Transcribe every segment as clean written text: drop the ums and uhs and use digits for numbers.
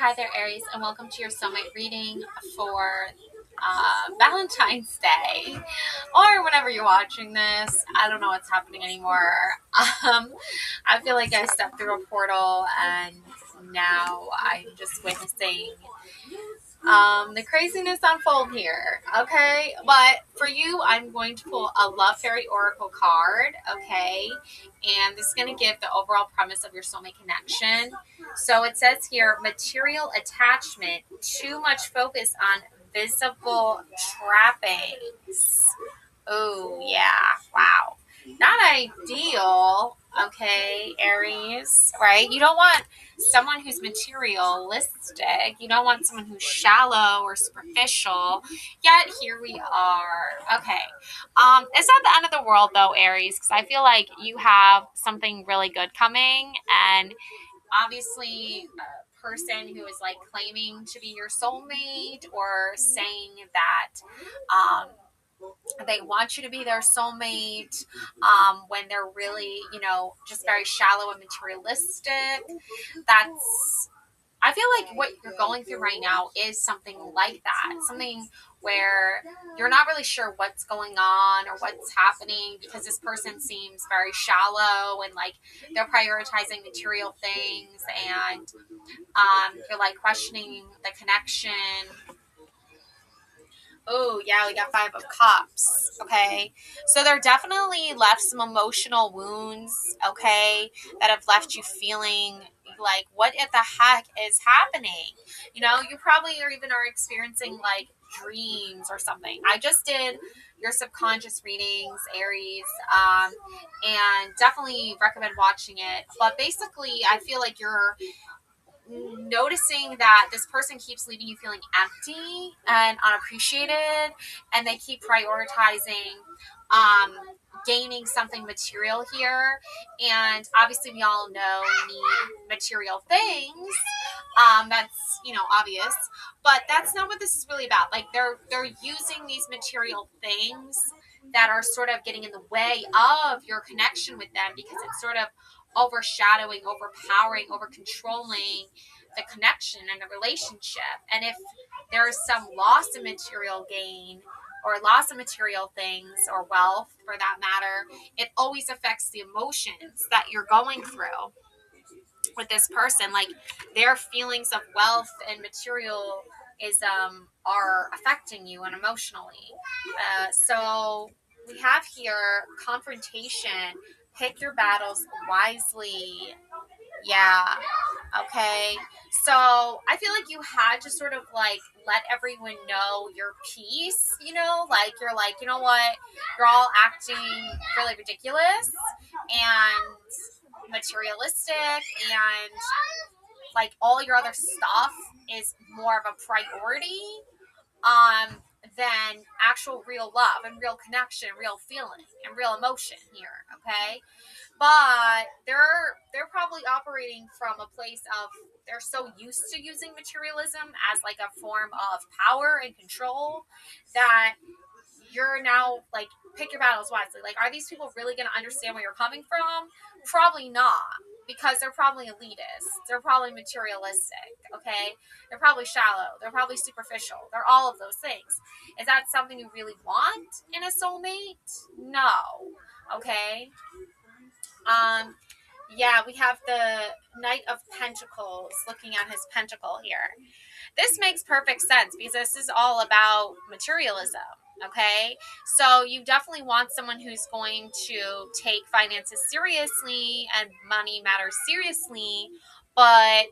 hi there, Aries, and welcome to your soulmate reading for Valentine's Day, or whenever you're watching this. I don't know what's happening anymore. I feel like I stepped through a portal, and now I'm just witnessing the craziness unfold here. Okay, but for you, I'm going to pull a Love Fairy Oracle card. Okay, and this is going to give the overall premise of your soulmate connection. So it says here, material attachment, too much focus on visible trappings. Oh yeah, wow, not ideal. Okay, Aries, right? You don't want someone who's materialistic. You don't want someone who's shallow or superficial. Yet here we are. Okay. It's not the end of the world though, Aries, because I feel like you have something really good coming, and obviously a person who is like claiming to be your soulmate or saying that they want you to be their soulmate when they're really, just very shallow and materialistic. I feel like what you're going through right now is something like that. Something where you're not really sure what's going on or what's happening because this person seems very shallow and like they're prioritizing material things, and you're like questioning the connection. Oh, yeah, we got 5 of Cups, okay? So there definitely left some emotional wounds, okay, that have left you feeling like, what the heck is happening? You probably are experiencing, like, dreams or something. I just did your subconscious readings, Aries, and definitely recommend watching it. But basically, I feel like you're noticing that this person keeps leaving you feeling empty and unappreciated, and they keep prioritizing gaining something material here. And obviously we all know we need material things. That's obvious, but that's not what this is really about. Like they're using these material things that are sort of getting in the way of your connection with them, because it's sort of overshadowing, overpowering, over controlling the connection and the relationship. And if there is some loss in material gain or loss of material things or wealth for that matter, it always affects the emotions that you're going through with this person. Like their feelings of wealth and materialism are affecting you and emotionally. So we have here confrontation. Pick your battles wisely. Yeah. Okay. So I feel like you had to sort of like let everyone know your piece, like you're like, you know what? You're all acting really ridiculous and materialistic, and like all your other stuff is more of a priority than actual real love and real connection, real feeling and real emotion here. Okay. But they're probably operating from a place of, they're so used to using materialism as like a form of power and control that you're now like, pick your battles wisely. Like, are these people really going to understand where you're coming from? Probably not, because they're probably elitist. They're probably materialistic. Okay, they're probably shallow. They're probably superficial. They're all of those things. Is that something you really want in a soulmate? No. Okay. Yeah, we have the Knight of Pentacles looking at his pentacle here. This makes perfect sense because this is all about materialism. Okay, so you definitely want someone who's going to take finances seriously and money matters seriously, but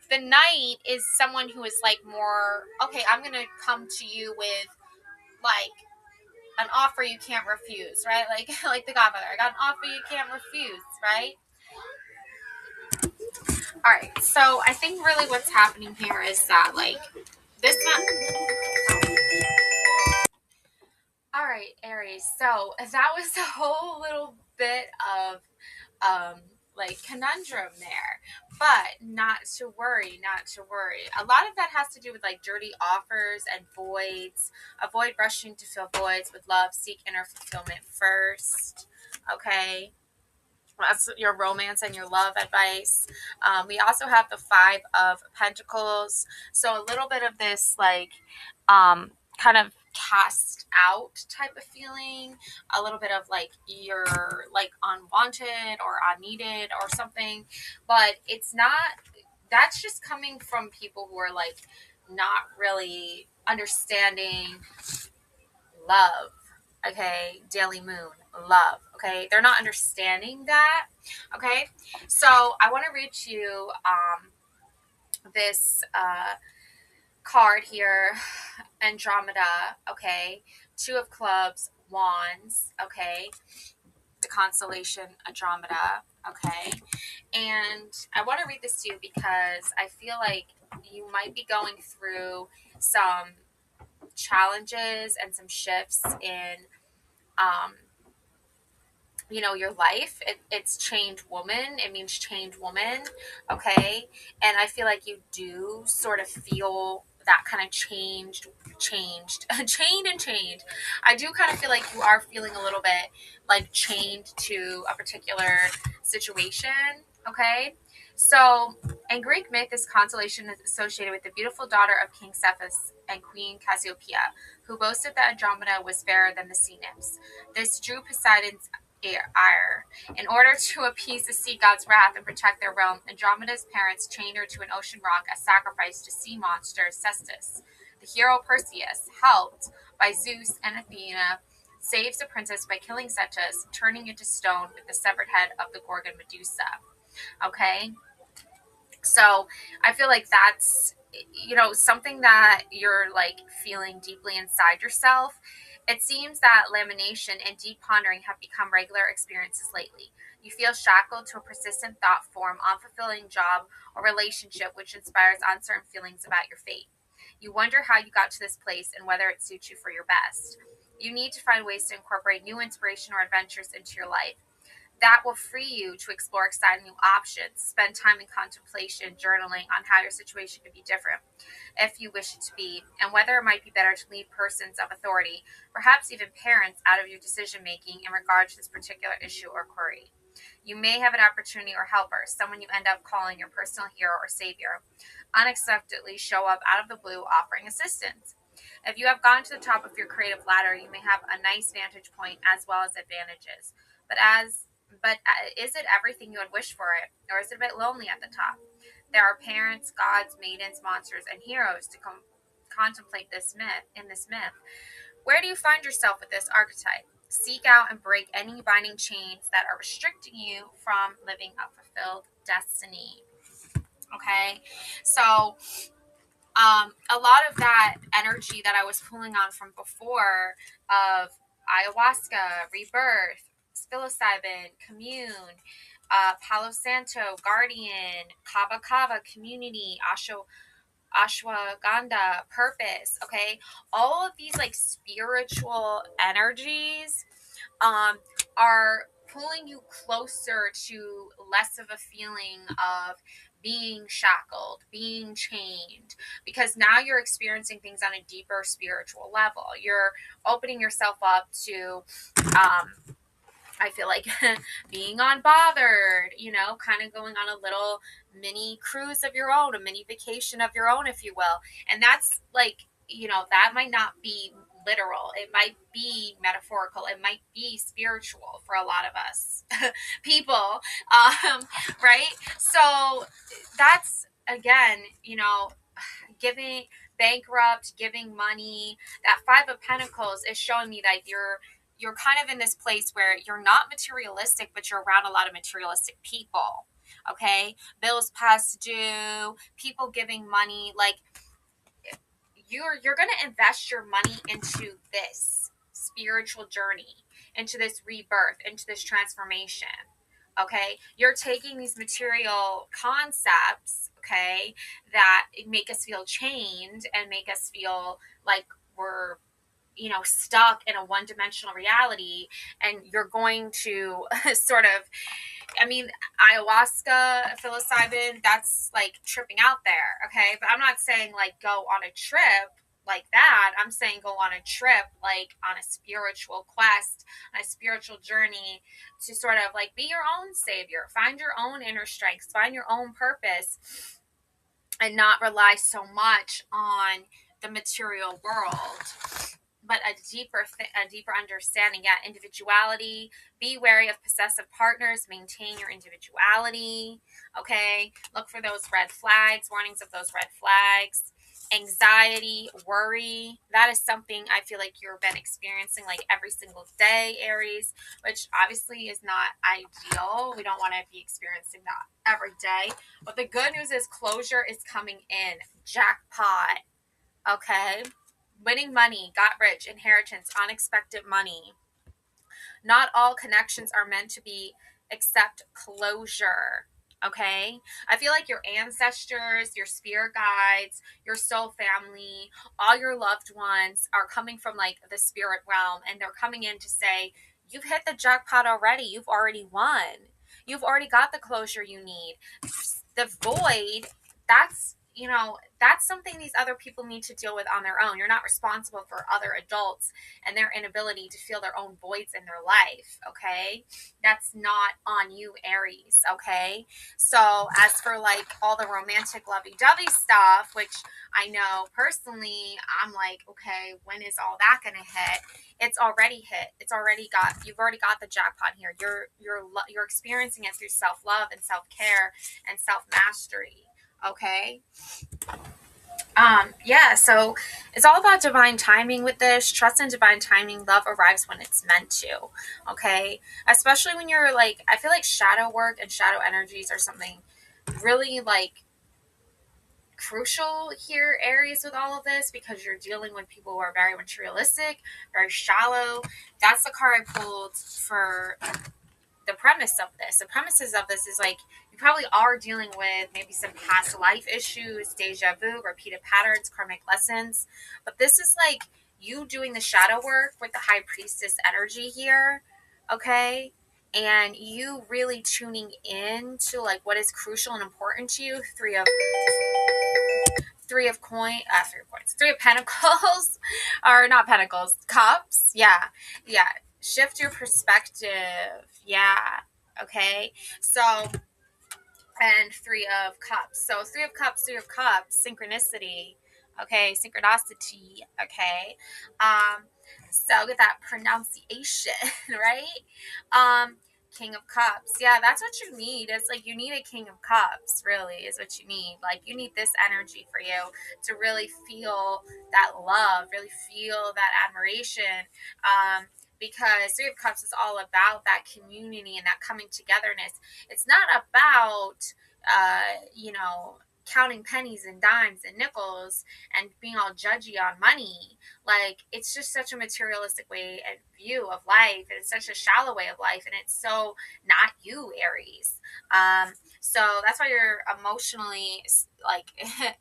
the knight is someone who is like more, okay, I'm going to come to you with like an offer you can't refuse, right? Like like the Godfather, I got an offer you can't refuse, right? All right, so I think really what's happening here is that like this all right, Aries, so that was a whole little bit of like conundrum there, but not to worry. A lot of that has to do with like dirty offers and voids. Avoid rushing to fill voids with love. Seek inner fulfillment first. Okay. That's your romance and your love advice. We also have the Five of Pentacles. So a little bit of this, like, kind of cast out type of feeling. A little bit of like you're like unwanted or unneeded or something. But it's not, that's just coming from people who are like not really understanding love. Okay, daily moon, love. Okay, they're not understanding that. Okay, so I want to read you this card here, Andromeda. Okay, Two of Clubs, Wands. Okay, the constellation Andromeda. Okay, and I want to read this to you because I feel like you might be going through some challenges and some shifts in um, your life. It's change woman. It means change woman. Okay. And I feel like you do sort of feel that kind of changed, chained and changed. I do kind of feel like you are feeling a little bit like chained to a particular situation. Okay. So in Greek myth, this constellation is associated with the beautiful daughter of King Cephas and Queen Cassiopeia, who boasted that Andromeda was fairer than the sea nymphs. This drew Poseidon's ire. In order to appease the sea god's wrath and protect their realm, Andromeda's parents chained her to an ocean rock as sacrifice to sea monster Cestus. The hero Perseus, helped by Zeus and Athena, saves the princess by killing Cestus, turning it to stone with the severed head of the Gorgon Medusa. Okay? So I feel like that's, something that you're like feeling deeply inside yourself. It seems that lamination and deep pondering have become regular experiences lately. You feel shackled to a persistent thought form, unfulfilling job, or relationship which inspires uncertain feelings about your fate. You wonder how you got to this place and whether it suits you for your best. You need to find ways to incorporate new inspiration or adventures into your life. That will free you to explore exciting new options, spend time in contemplation, journaling on how your situation could be different if you wish it to be, and whether it might be better to leave persons of authority, perhaps even parents, out of your decision making in regard to this particular issue or query. You may have an opportunity or helper, someone you end up calling your personal hero or savior, unexpectedly show up out of the blue offering assistance. If you have gone to the top of your creative ladder, you may have a nice vantage point as well as advantages. But is it everything you would wish for it, or is it a bit lonely at the top? There are parents, gods, maidens, monsters, and heroes to contemplate this myth. In this myth, where do you find yourself with this archetype? Seek out and break any binding chains that are restricting you from living a fulfilled destiny. Okay, so a lot of that energy that I was pulling on from before of ayahuasca, rebirth, psilocybin, commune, Palo Santo, guardian, kava kava, community, ashwagandha, purpose. Okay, all of these like spiritual energies are pulling you closer to less of a feeling of being shackled, being chained, because now you're experiencing things on a deeper spiritual level. You're opening yourself up to, I feel like being unbothered, kind of going on a little mini cruise of your own, a mini vacation of your own, if you will. And that's like, that might not be literal. It might be metaphorical. It might be spiritual for a lot of us people. Right? So that's, again, giving bankrupt, giving money. That Five of Pentacles is showing me that you're kind of in this place where you're not materialistic, but you're around a lot of materialistic people. Okay? Bills past due, people giving money. Like, you're going to invest your money into this spiritual journey, into this rebirth, into this transformation. Okay? You're taking these material concepts, okay, that make us feel chained and make us feel like we're stuck in a one-dimensional reality, and you're going to sort of, ayahuasca, psilocybin, that's like tripping out there, okay? But I'm not saying like go on a trip, like that. I'm saying go on a trip, like on a spiritual quest, on a spiritual journey to sort of like be your own savior, find your own inner strengths, find your own purpose, and not rely so much on the material world, but a deeper understanding. Yeah, individuality. Be wary of possessive partners. Maintain your individuality. Okay, look for those red flags, warnings of those red flags. Anxiety, worry, that is something I feel like you've been experiencing like every single day, Aries, which obviously is not ideal. We don't want to be experiencing that every day, but the good news is closure is coming in. Jackpot. Okay, winning money, got rich, inheritance, unexpected money. Not all connections are meant to be except closure. Okay, I feel like your ancestors, your spirit guides, your soul family, all your loved ones are coming from like the spirit realm, and they're coming in to say, you've hit the jackpot already. You've already won. You've already got the closure you need. The void, that's, that's something these other people need to deal with on their own. You're not responsible for other adults and their inability to feel their own voids in their life. Okay, that's not on you, Aries. Okay, so as for like all the romantic lovey-dovey stuff, which I know personally, I'm like, okay, when is all that gonna hit? It's already hit. You've already got the jackpot here. You're experiencing it through self-love and self-care and self-mastery. Okay, yeah, so it's all about divine timing with this. Trust in divine timing. Love arrives when it's meant to. Okay, especially when you're like, I feel like shadow work and shadow energies are something really like crucial here, Aries, with all of this, because you're dealing with people who are very materialistic, very shallow. That's the card I pulled for the premise of this. The premises of this is like, you probably are dealing with maybe some past life issues, deja vu, repeated patterns, karmic lessons. But this is like you doing the shadow work with the high priestess energy here. Okay. And you really tuning in to like what is crucial and important to you. Three of pentacles, or not pentacles, cups. Yeah. Yeah. Shift your perspective. Yeah. Okay. So, and Three of Cups. So Three of Cups, synchronicity. Okay. Synchronicity. Okay. So get that pronunciation, right? King of Cups. Yeah, that's what you need. It's like you need a King of Cups, really, is what you need. Like you need this energy for you to really feel that love, really feel that admiration. Because Three of Cups is all about that community and that coming togetherness. It's not about, counting pennies and dimes and nickels and being all judgy on money. Like, it's just such a materialistic way and view of life, and it's such a shallow way of life, and it's so not you, Aries. So that's why you're emotionally like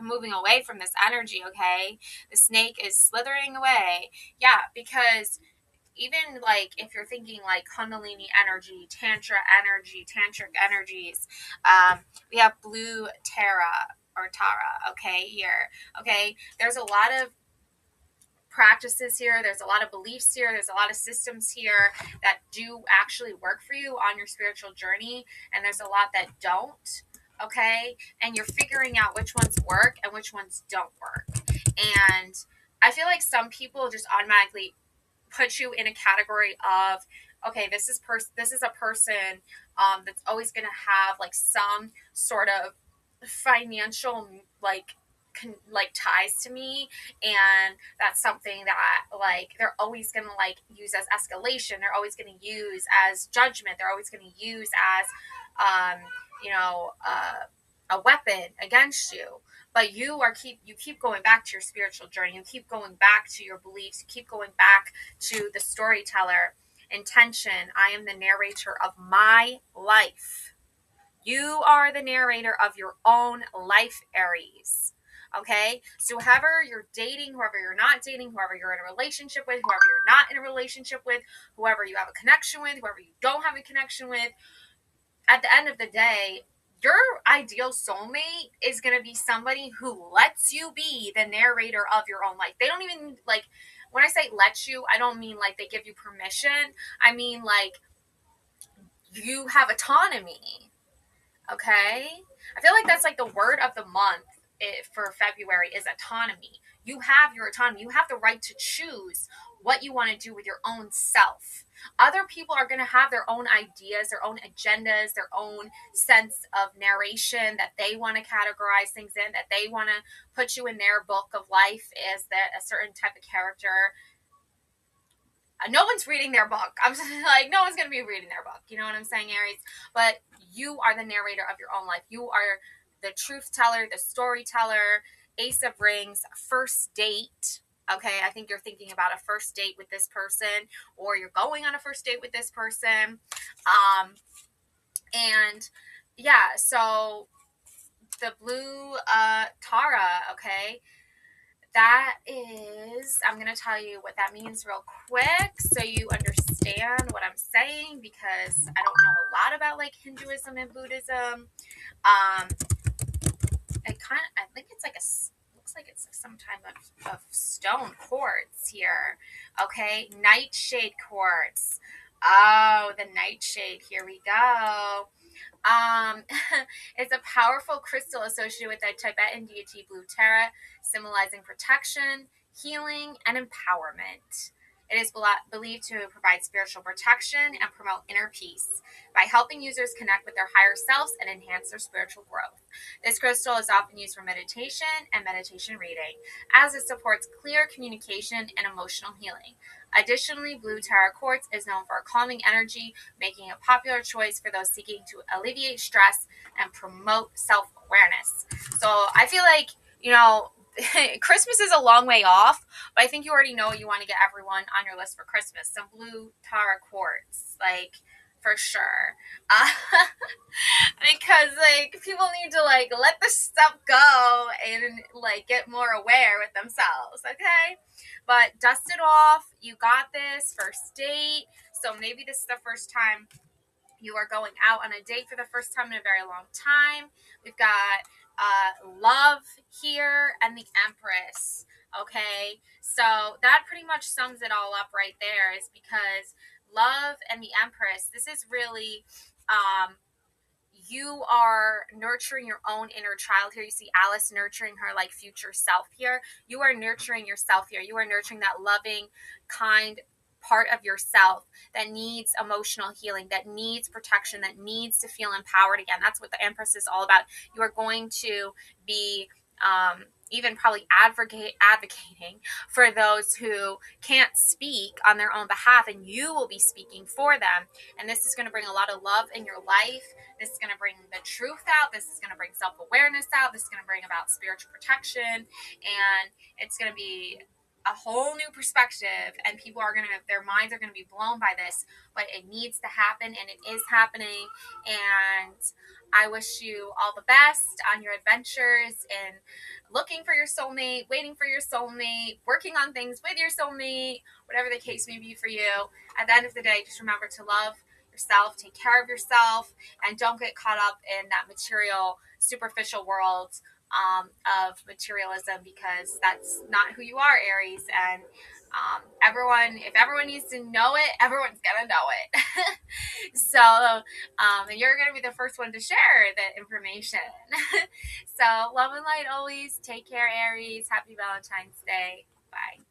moving away from this energy. Okay, the snake is slithering away. Yeah, because even like if you're thinking like kundalini energy, tantric energies, we have blue Tara, okay, here. Okay, there's a lot of practices here, there's a lot of beliefs here, there's a lot of systems here that do actually work for you on your spiritual journey, and there's a lot that don't. Okay, and you're figuring out which ones work and which ones don't work. And I feel like some people just automatically put you in a category of, okay, this is a person that's always going to have like some sort of financial ties to me, and that's something that like they're always going to like use as escalation, they're always going to use as judgment, they're always going to use as a weapon against you. But you keep going back to your spiritual journey, you keep going back to your beliefs, you keep going back to the storyteller. Intention: I am the narrator of my life. You are the narrator of your own life, Aries. Okay, so whoever you're dating, whoever you're not dating, whoever you're in a relationship with, whoever you're not in a relationship with, whoever you have a connection with, whoever you don't have a connection with, at the end of the day, your ideal soulmate is going to be somebody who lets you be the narrator of your own life. They don't even, like, when I say let you, I don't mean like they give you permission. I mean like you have autonomy. Okay? I feel like that's like the word of the month for February is autonomy. You have your autonomy. You have the right to choose what you want to do with your own self. Other people are going to have their own ideas, their own agendas, their own sense of narration that they want to categorize things in, that they want to put you in their book of life as that a certain type of character. No one's reading their book. I'm just like, no one's going to be reading their book. You know what I'm saying, Aries? But you are the narrator of your own life. You are the truth teller, the storyteller. Ace of Rings, first date. Okay, I think you're thinking about a first date with this person, or you're going on a first date with this person. And yeah, so the blue Tara, okay, that is, I'm going to tell you what that means real quick so you understand what I'm saying, because I don't know a lot about like Hinduism and Buddhism. It kind of, I think it's like looks like it's some type of stone quartz here. Okay, nightshade quartz. Oh, the nightshade. Here we go. It's a powerful crystal associated with the Tibetan deity Blue Tara, symbolizing protection, healing, and empowerment. It is believed to provide spiritual protection and promote inner peace by helping users connect with their higher selves and enhance their spiritual growth. This crystal is often used for meditation and meditation reading, as it supports clear communication and emotional healing. Additionally, blue Tara quartz is known for a calming energy, making a popular choice for those seeking to alleviate stress and promote self-awareness. So I feel like, Christmas is a long way off, but I think you already know you want to get everyone on your list for Christmas. Some blue Tara quartz, like, for sure. Because, like, people need to, like, let this stuff go and, like, get more aware with themselves, okay? But dust it off. You got this. First date. So maybe this is the first time you are going out on a date for the first time in a very long time. We've got love here and the Empress. Okay, so that pretty much sums it all up right there, is because love and the Empress, this is really you are nurturing your own inner child here. You see Alice nurturing her like future self here. You are nurturing yourself here. You are nurturing that loving, kind part of yourself that needs emotional healing, that needs protection, that needs to feel empowered again. That's what the Empress is all about. You are going to be even probably advocating for those who can't speak on their own behalf, and you will be speaking for them. And this is going to bring a lot of love in your life. This is going to bring the truth out. This is going to bring self-awareness out. This is going to bring about spiritual protection, and it's going to be a whole new perspective, and people are going to, their minds are going to be blown by this, but it needs to happen, and it is happening. And I wish you all the best on your adventures in looking for your soulmate, waiting for your soulmate, working on things with your soulmate, whatever the case may be for you. At the end of the day, just remember to love yourself, take care of yourself, and don't get caught up in that material, superficial world of materialism, because that's not who you are, Aries. And if everyone needs to know it, everyone's gonna know it. So and you're gonna be the first one to share the information. So love and light always. Take care, Aries. Happy Valentine's Day. Bye.